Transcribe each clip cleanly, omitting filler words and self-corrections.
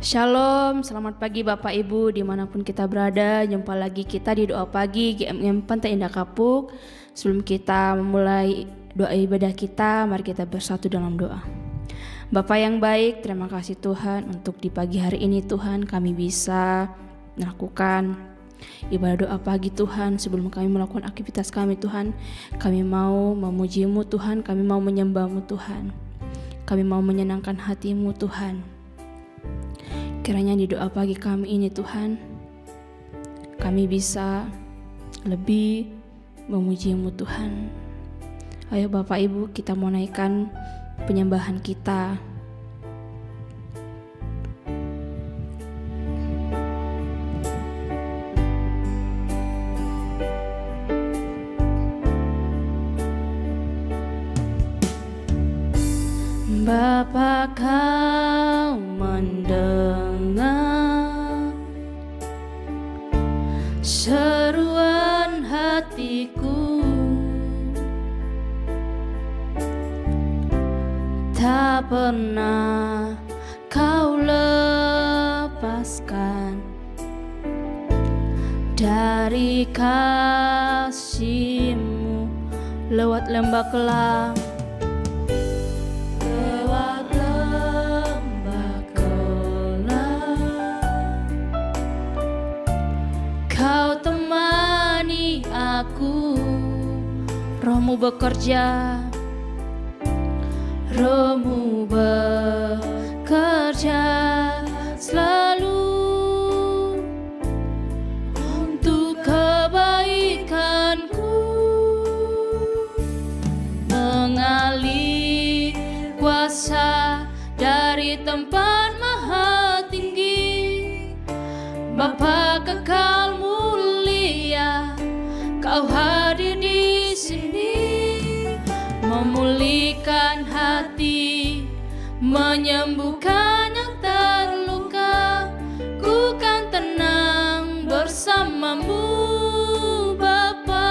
Shalom, selamat pagi Bapak Ibu dimanapun kita berada. Jumpa lagi kita di doa pagi GMM Pantai Indah Kapuk. Sebelum kita memulai doa ibadah kita, mari kita bersatu dalam doa. Bapak yang baik, terima kasih Tuhan untuk di pagi hari ini Tuhan kami bisa melakukan ibadah doa pagi Tuhan. Sebelum kami melakukan aktivitas kami Tuhan, kami mau memuji-Mu Tuhan, kami mau menyembah-Mu Tuhan, kami mau menyenangkan hati-Mu Tuhan. Kiranya di doa pagi kami ini Tuhan, kami bisa lebih memuji-Mu Tuhan. Ayo Bapak Ibu, kita mau naikkan penyembahan kita. Bapa, Kau mendengar seruan hatiku, tak pernah Kau lepaskan dari kasih-Mu. Lewat lembah kelam, Kau temani aku. Roh-Mu bekerja, Roh-Mu bekerja selalu untuk kebaikanku, mengalir kuasa dari tempat maha tinggi. Bapa kekal mulia, Kau hadir di sini, memulihkan hati, menyembuhkan yang terluka. Ku kan tenang bersamamu, Bapa.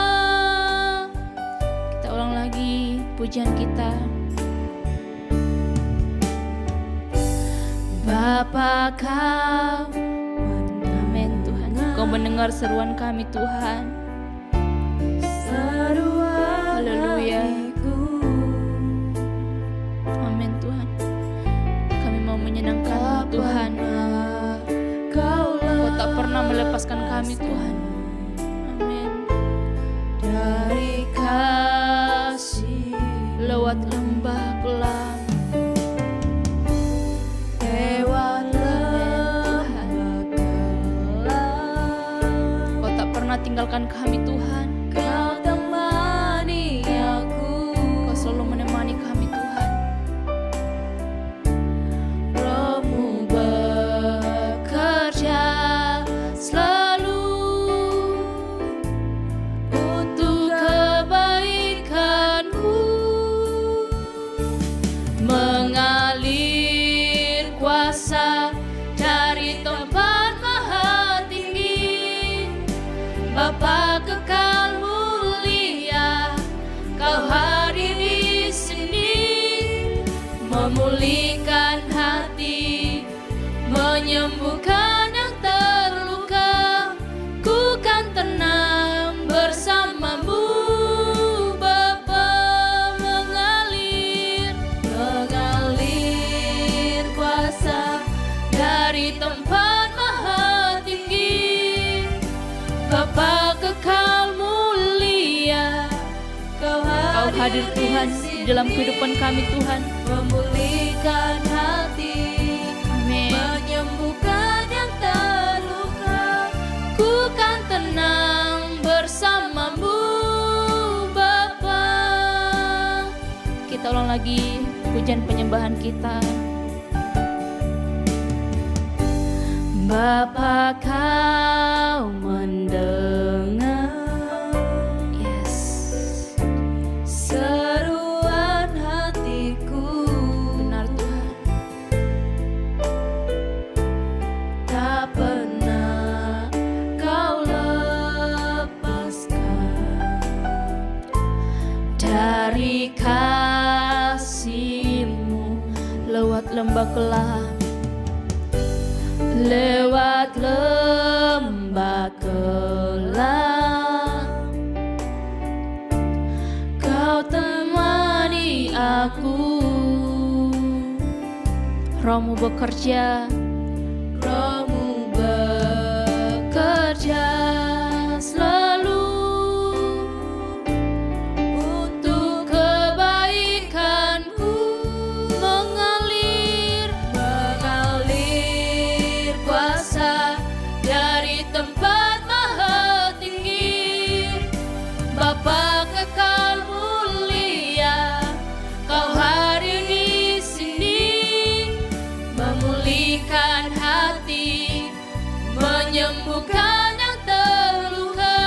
Kita ulang lagi pujian kita. Bapa Kau, amin Tuhan. Kau mendengar seruan kami Tuhan. Haleluya. Amin Tuhan. Kami mau menyenangkan Tuhan. Kau tak pernah melepaskan kami Tuhan. Amin. Dari kasih lewat lembah gelap, lewat lembah gelap, Kau tak pernah tinggalkan kami Tuhan. Kau temani aku, Kau selalu menemani kami Tuhan. Roh-Mu bekerja selalu untuk kebaikanku, mengalir kuasa dari tempat maha tinggi. Bapa kekal mulia, Kau hadir di sini, memulihkan hati, menyembuhkan yang terluka. Ku kan tenang bersamamu, Bapa. Mengalir kuasa dari tempat maha tinggi. Bapa kekal mulia, Kau hadir Tuhan di dalam kehidupan kami Tuhan. Memulihkan hati, amin, menyembuhkan yang terluka. Ku kan tenang bersamamu, Bapa. Kita ulang lagi pujian penyembahan kita. Bapa Kau mendengar, yes, seruan hatiku. Benar Tuhan. Tak pernah Kau lepaskan dari kasih-Mu lewat lembah gelap, lewat lembah gelap, Kau temani aku. Roh-Mu bekerja, Roh-Mu bekerja selalu untuk kebaikanku, mengalir kuasa dari tempat maha tinggi. Bapa kekal mulia, Kau hadir di sini, memulihkan hati, menyembuhkan yang terluka.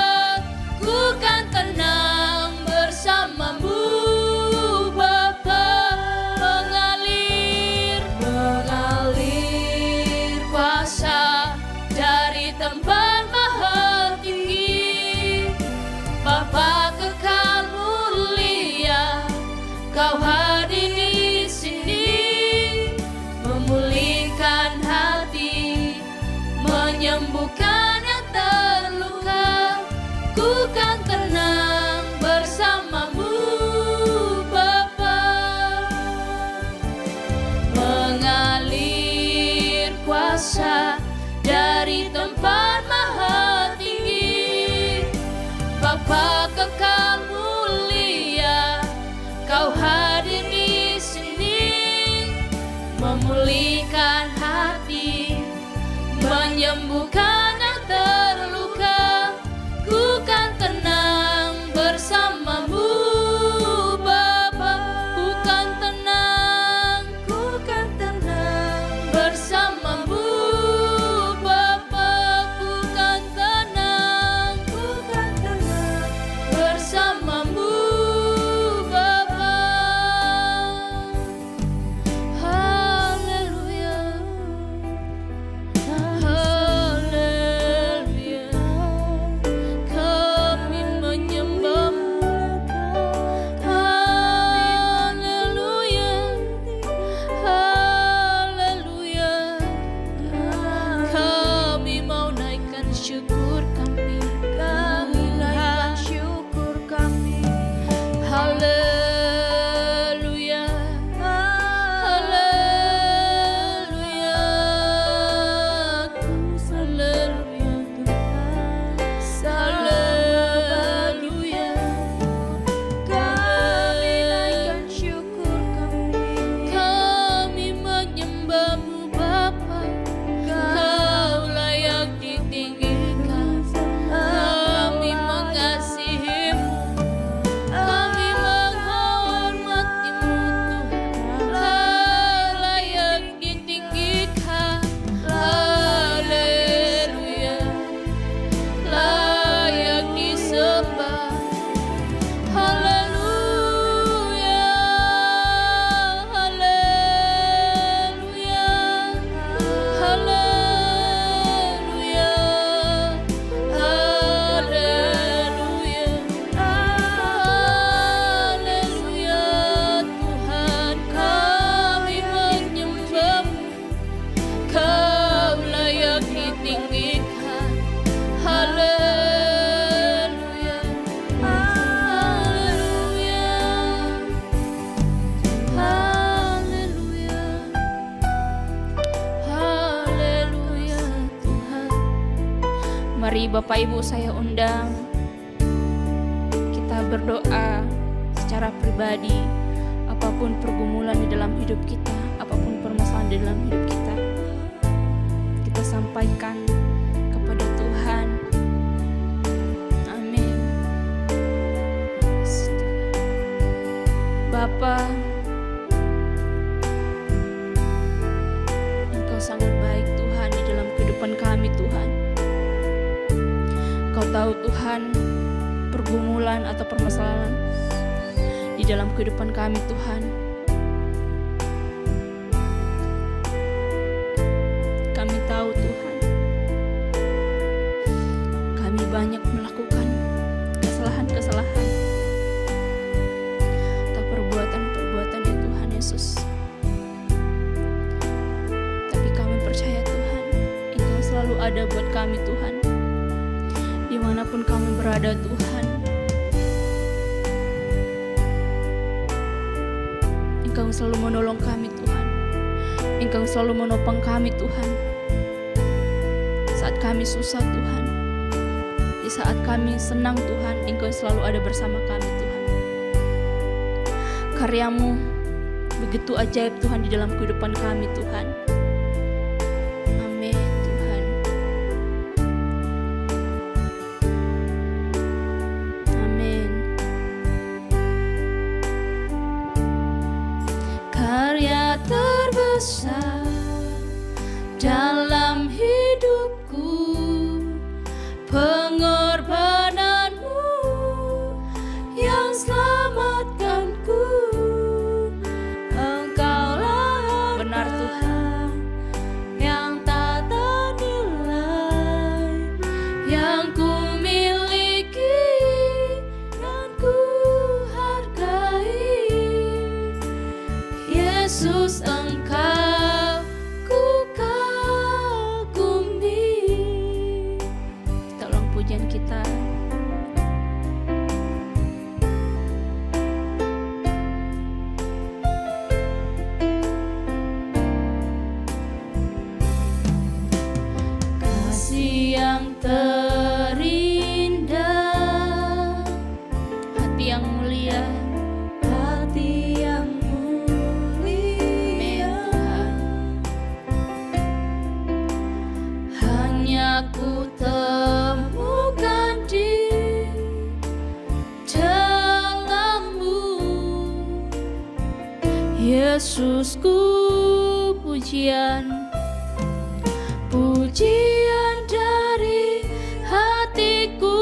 Ku kan tenang bersamamu, Bapa. Mengalir kuasa dari tempat maha tinggi. Bapa kekal mulia, Kau hadir di sini, memulihkan hati, menyembuhkan yang terluka. Ku kan tenang bersamamu, Bapa. Mengalir kuasa dari tempat maha tinggi. Bapa kekal mulia, Kau hadir di sini, memulihkan hati, menyembuhkan yang terluka. Ku kan tenang bersamamu, Bapa. Ku kan tenang Mari Bapak Ibu saya undang, kita berdoa secara pribadi. Apapun pergumulan di dalam hidup kita, apapun permasalahan di dalam hidup kita, kita sampaikan kepada Tuhan. Amin. Bapa, Engkau sangat baik Tuhan di dalam kehidupan kami Tuhan. Kau tahu Tuhan pergumulan atau permasalahan di dalam kehidupan kami Tuhan. Kami tahu Tuhan, kami banyak melakukan kesalahan-kesalahan atau perbuatan-perbuatan ya Tuhan Yesus. Tapi kami percaya Tuhan, Engkau selalu ada buat kami Tuhan. Dimanapun kami berada Tuhan, Engkau selalu menolong kami Tuhan. Engkau selalu menopang kami Tuhan. Saat kami susah Tuhan, di saat kami senang Tuhan, Engkau selalu ada bersama kami Tuhan. Karya-Mu begitu ajaib Tuhan di dalam kehidupan kami Tuhan. Amin Tuhan. Amin. Karya terbesar dalam hidupku, pengorbananmu yang selamatkanku. Engkaulah benar Tuhan yang tak ternilai, yang ku miliki dan ku hargai. Yesus, Engkau ku kagumi. Tolong pujian kita. Kasih yang terindah, hati yang mulia, hati yang mulia. Hanya ku temukan di dalam-Mu, Yesusku. Pujian, pujian dari hatiku,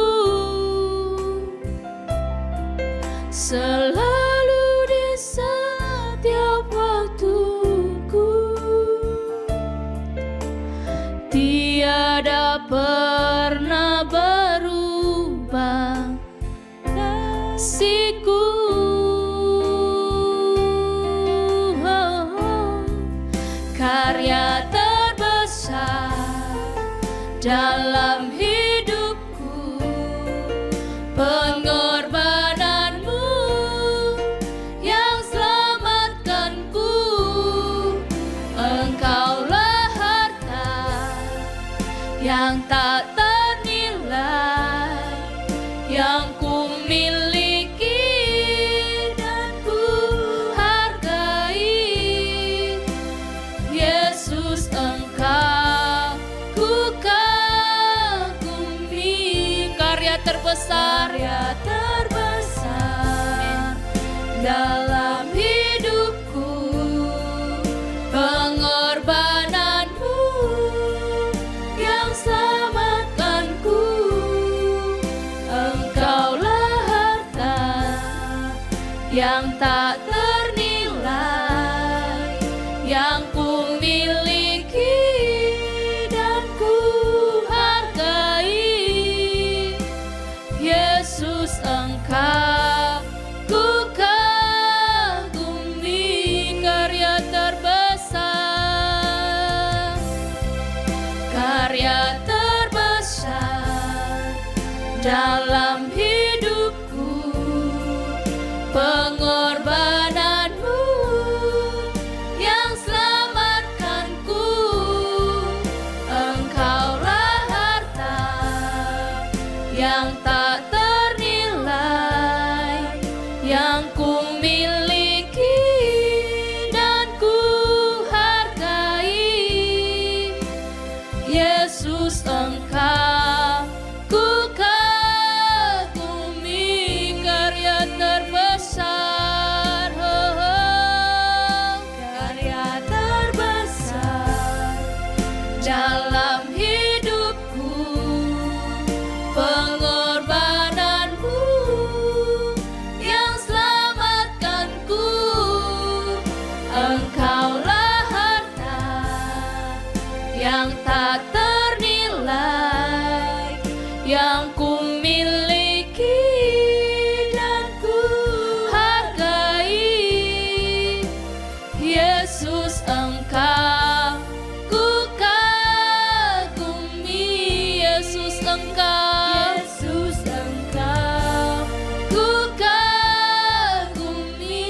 selalu di setiap waktuku. Tiada pernah berubah kasih-Ku. Karya terbesar dalam hidupku, pengorbananmu yang selamatkanku. Engkaulah harta yang tak ternilai, yang ku miliki dan ku hargai. Yesus, Engkau ku kagumi. Karya terbesar dalam hidupku, pengorbananmu yang selamatkanku. Engkaulah harta yang tak ternilai, yang ku miliki dan ku hargai. Yesus, Engkau ku kagumi. Karya terbesar, karya terbesar dalam hidupku, pengorbananmu yang selamatkanku. Engkaulah harta Engkaulah harta yang tak ternilai, yang ku miliki dan ku hargai. Yesus, Engkau ku kagumi. Yesus, Engkau ku kagumi.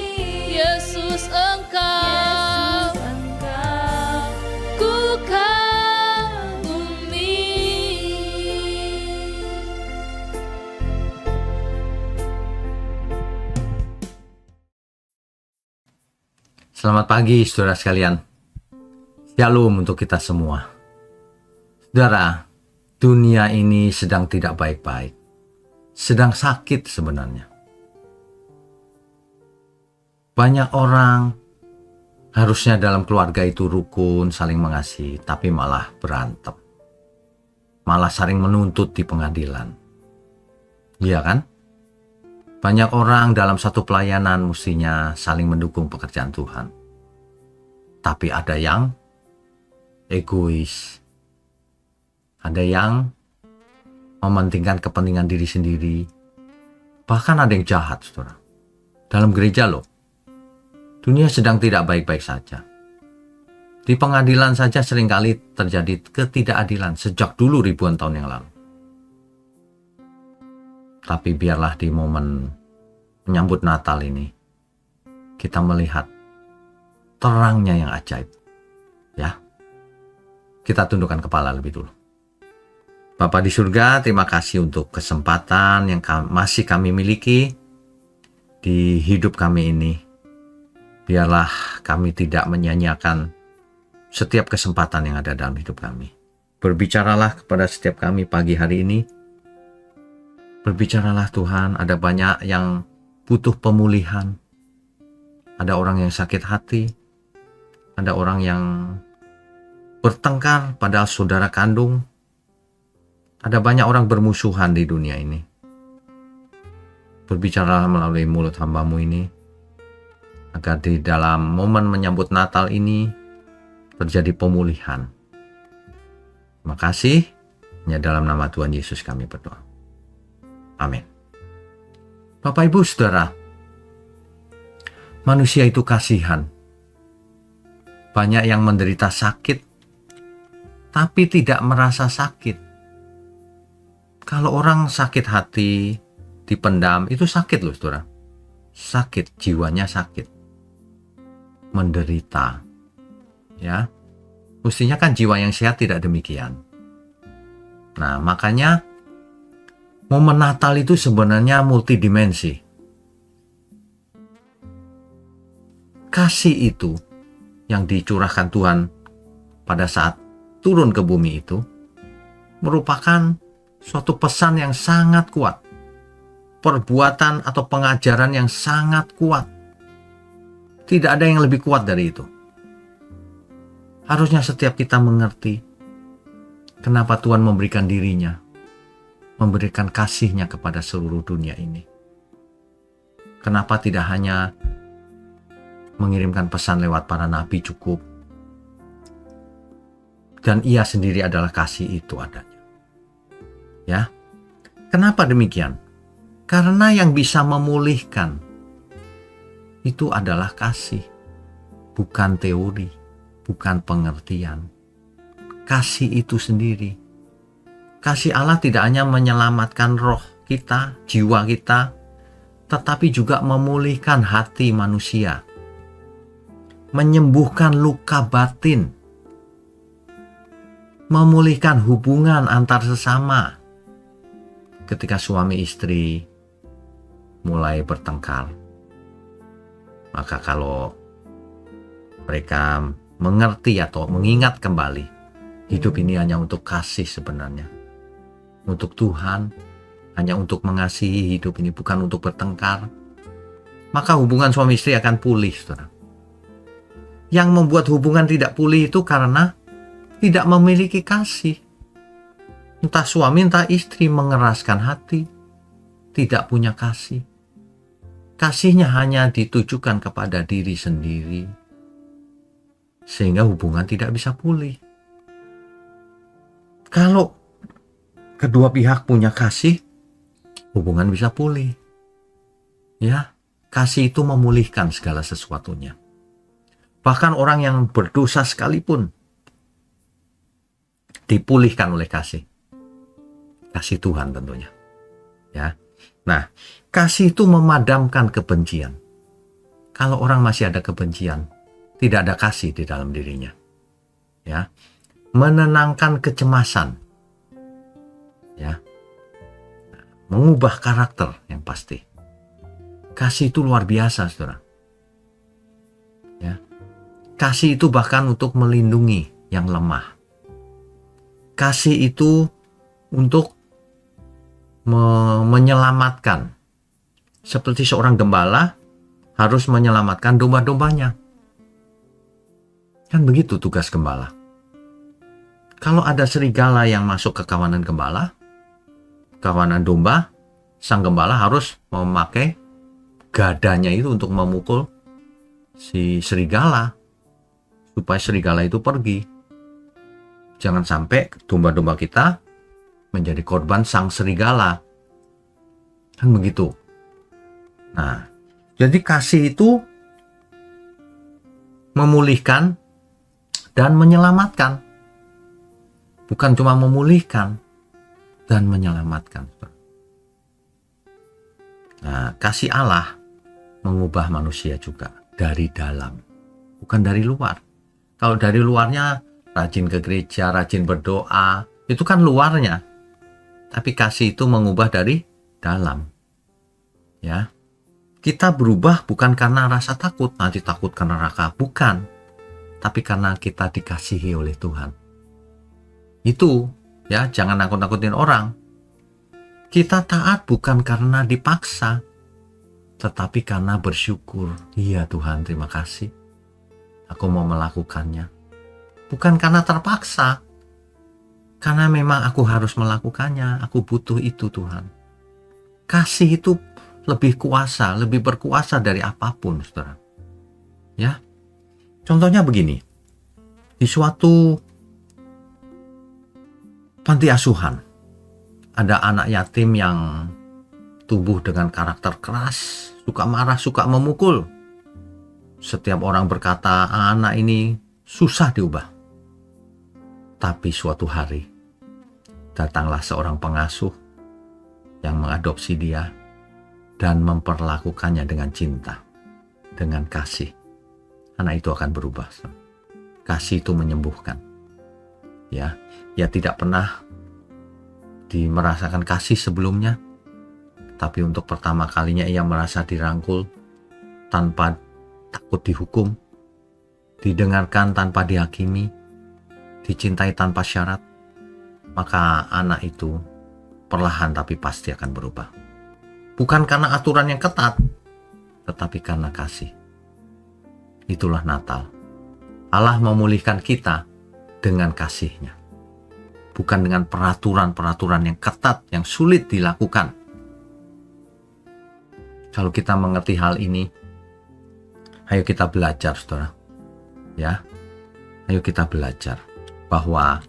Yesus, Engkau ku kagumi. Selamat pagi saudara sekalian. Shalom untuk kita semua. Saudara, dunia ini sedang tidak baik-baik. Sedang sakit sebenarnya. Banyak orang harusnya dalam keluarga itu rukun, saling mengasihi, tapi malah berantem. Malah saling menuntut di pengadilan. Iya kan? Banyak orang dalam satu pelayanan mestinya saling mendukung pekerjaan Tuhan. Tapi ada yang egois. Ada yang mementingkan kepentingan diri sendiri. Bahkan ada yang jahat, saudara. Dalam gereja loh. Dunia sedang tidak baik-baik saja. Di pengadilan saja seringkali terjadi ketidakadilan sejak dulu ribuan tahun yang lalu. Tapi biarlah di momen menyambut Natal ini, kita melihat terangnya yang ajaib. Ya, kita tundukkan kepala lebih dulu. Bapa di surga, terima kasih untuk kesempatan yang masih kami miliki di hidup kami ini. Biarlah kami tidak menyanyiakan setiap kesempatan yang ada dalam hidup kami. Berbicaralah kepada setiap kami pagi hari ini. Berbicaralah Tuhan, ada banyak yang butuh pemulihan. Ada orang yang sakit hati. Ada orang yang bertengkar padahal saudara kandung. Ada banyak orang bermusuhan di dunia ini. Berbicaralah melalui mulut hamba-Mu ini, agar di dalam momen menyambut Natal ini terjadi pemulihan. Terima kasih. Hanya dalam nama Tuhan Yesus kami berdoa. Amin. Bapak Ibu Saudara, manusia itu kasihan. Banyak yang menderita sakit, tapi tidak merasa sakit. Kalau orang sakit hati, dipendam, itu sakit loh saudara. Sakit, jiwanya sakit. Menderita. Ya, mestinya kan jiwa yang sehat tidak demikian. Nah, makanya momen Natal itu sebenarnya multidimensi. Kasih itu yang dicurahkan Tuhan pada saat turun ke bumi itu merupakan suatu pesan yang sangat kuat. Perbuatan atau pengajaran yang sangat kuat. Tidak ada yang lebih kuat dari itu. Harusnya setiap kita mengerti kenapa Tuhan memberikan dirinya, memberikan kasih-Nya kepada seluruh dunia ini. Kenapa tidak hanya mengirimkan pesan lewat para nabi cukup, dan Ia sendiri adalah kasih itu adanya. Ya, kenapa demikian? Karena yang bisa memulihkan itu adalah kasih, bukan teori, bukan pengertian. Kasih itu sendiri. Kasih Allah tidak hanya menyelamatkan roh kita, jiwa kita, tetapi juga memulihkan hati manusia. Menyembuhkan luka batin. Memulihkan hubungan antar sesama. Ketika suami istri mulai bertengkar, maka kalau mereka mengerti atau mengingat kembali, hidup ini hanya untuk kasih sebenarnya. Untuk Tuhan, hanya untuk mengasihi hidup ini, bukan untuk bertengkar. Maka hubungan suami istri akan pulih, saudara. Yang membuat hubungan tidak pulih itu karena tidak memiliki kasih. Entah suami, entah istri mengeraskan hati, tidak punya kasih. Kasihnya hanya ditujukan kepada diri sendiri, sehingga hubungan tidak bisa pulih. Kalau kedua pihak punya kasih, hubungan bisa pulih. Ya, kasih itu memulihkan segala sesuatunya. Bahkan orang yang berdosa sekalipun dipulihkan oleh kasih. Kasih Tuhan tentunya. Ya. Nah, kasih itu memadamkan kebencian. Kalau orang masih ada kebencian, tidak ada kasih di dalam dirinya. Ya. Menenangkan kecemasan. Ya. Mengubah karakter yang pasti. Kasih itu luar biasa, Saudara. Ya. Kasih itu bahkan untuk melindungi yang lemah. Kasih itu untuk menyelamatkan. Seperti seorang gembala harus menyelamatkan domba-dombanya. Kan begitu tugas gembala. Kalau ada serigala yang masuk ke kawanan gembala, kawanan domba, sang gembala harus memakai gadanya itu untuk memukul si serigala, supaya serigala itu pergi. Jangan sampai domba-domba kita menjadi korban sang serigala. Kan begitu. Nah, jadi kasih itu memulihkan dan menyelamatkan. Bukan cuma memulihkan dan menyelamatkan. Nah, kasih Allah mengubah manusia juga dari dalam, bukan dari luar. Kalau dari luarnya rajin ke gereja, rajin berdoa, itu kan luarnya. Tapi kasih itu mengubah dari dalam. Ya. Kita berubah bukan karena rasa takut, nanti takut ke neraka, bukan. Tapi karena kita dikasihi oleh Tuhan. Itu, ya, jangan nakut-nakutin orang. Kita taat bukan karena dipaksa, tetapi karena bersyukur. Iya Tuhan, terima kasih. Aku mau melakukannya. Bukan karena terpaksa. Karena memang aku harus melakukannya. Aku butuh itu Tuhan. Kasih itu lebih kuasa, lebih berkuasa dari apapun, Saudara. Ya. Contohnya begini. Di suatu panti asuhan, ada anak yatim yang tumbuh dengan karakter keras, suka marah, suka memukul. Setiap orang berkata, anak ini susah diubah. Tapi suatu hari, datanglah seorang pengasuh yang mengadopsi dia dan memperlakukannya dengan cinta, dengan kasih. Anak itu akan berubah. Kasih itu menyembuhkan. Ya, ia tidak pernah merasakan kasih sebelumnya, tapi untuk pertama kalinya ia merasa dirangkul tanpa takut dihukum, didengarkan tanpa dihakimi, dicintai tanpa syarat. Maka anak itu perlahan tapi pasti akan berubah. Bukan karena aturan yang ketat, tetapi karena kasih. Itulah Natal. Allah memulihkan kita dengan kasih-Nya. Bukan dengan peraturan-peraturan yang ketat, yang sulit dilakukan. Kalau kita mengerti hal ini, ayo kita belajar, Saudara. Ya, ayo kita belajar bahwa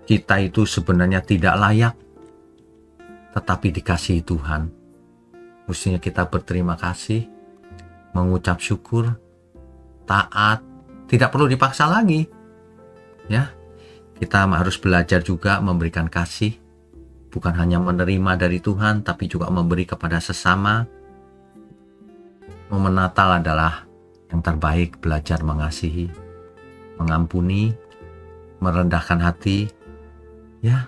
kita itu sebenarnya tidak layak, tetapi dikasihi Tuhan. Mestinya kita berterima kasih, mengucap syukur, taat, tidak perlu dipaksa lagi. Ya, kita harus belajar juga memberikan kasih, bukan hanya menerima dari Tuhan, tapi juga memberi kepada sesama. Momen Natal adalah yang terbaik, belajar mengasihi, mengampuni, merendahkan hati, ya,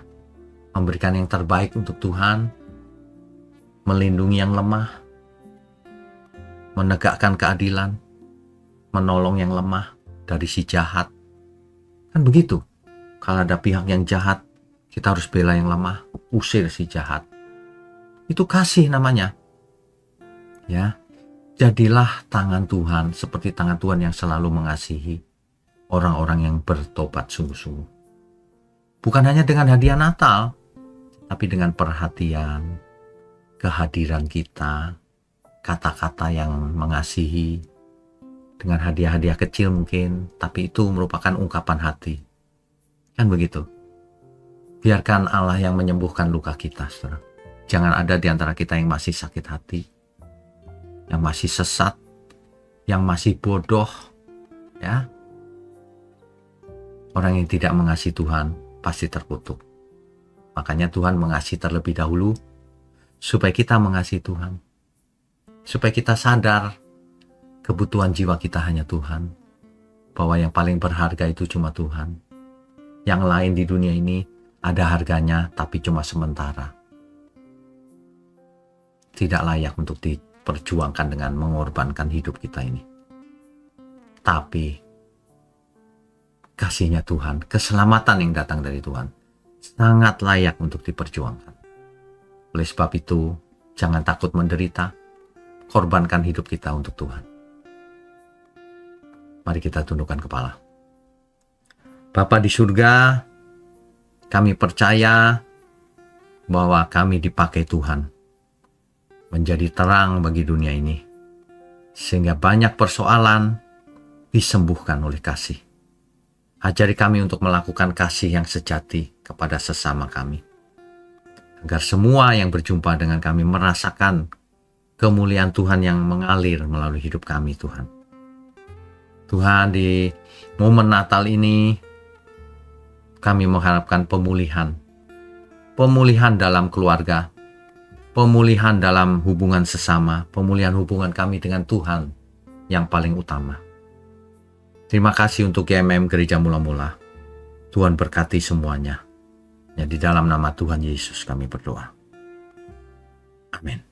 memberikan yang terbaik untuk Tuhan, melindungi yang lemah, menegakkan keadilan, menolong yang lemah dari si jahat. Kan begitu. Kalau ada pihak yang jahat, kita harus bela yang lemah, usir si jahat. Itu kasih namanya. Ya, jadilah tangan Tuhan seperti tangan Tuhan yang selalu mengasihi orang-orang yang bertobat sungguh-sungguh. Bukan hanya dengan hadiah Natal, tapi dengan perhatian, kehadiran kita, kata-kata yang mengasihi, dengan hadiah-hadiah kecil mungkin, tapi itu merupakan ungkapan hati. Kan begitu. Biarkan Allah yang menyembuhkan luka kita, saudara. Jangan ada di antara kita yang masih sakit hati, yang masih sesat, yang masih bodoh, ya. Orang yang tidak mengasihi Tuhan pasti terkutuk. Makanya Tuhan mengasihi terlebih dahulu supaya kita mengasihi Tuhan. Supaya kita sadar kebutuhan jiwa kita hanya Tuhan. Bahwa yang paling berharga itu cuma Tuhan. Yang lain di dunia ini ada harganya tapi cuma sementara. Tidak layak untuk diperjuangkan dengan mengorbankan hidup kita ini. Tapi kasihnya Tuhan, keselamatan yang datang dari Tuhan sangat layak untuk diperjuangkan. Oleh sebab itu, jangan takut menderita, korbankan hidup kita untuk Tuhan. Mari kita tundukkan kepala. Bapa di surga, kami percaya bahwa kami dipakai Tuhan menjadi terang bagi dunia ini, sehingga banyak persoalan disembuhkan oleh kasih. Ajari kami untuk melakukan kasih yang sejati kepada sesama kami, agar semua yang berjumpa dengan kami merasakan kemuliaan Tuhan yang mengalir melalui hidup kami, Tuhan. Tuhan, di momen Natal ini kami mengharapkan pemulihan dalam keluarga, pemulihan dalam hubungan sesama, pemulihan hubungan kami dengan Tuhan yang paling utama. Terima kasih untuk GMM Gereja Mula-Mula. Tuhan berkati semuanya. Ya, di dalam nama Tuhan Yesus kami berdoa. Amin.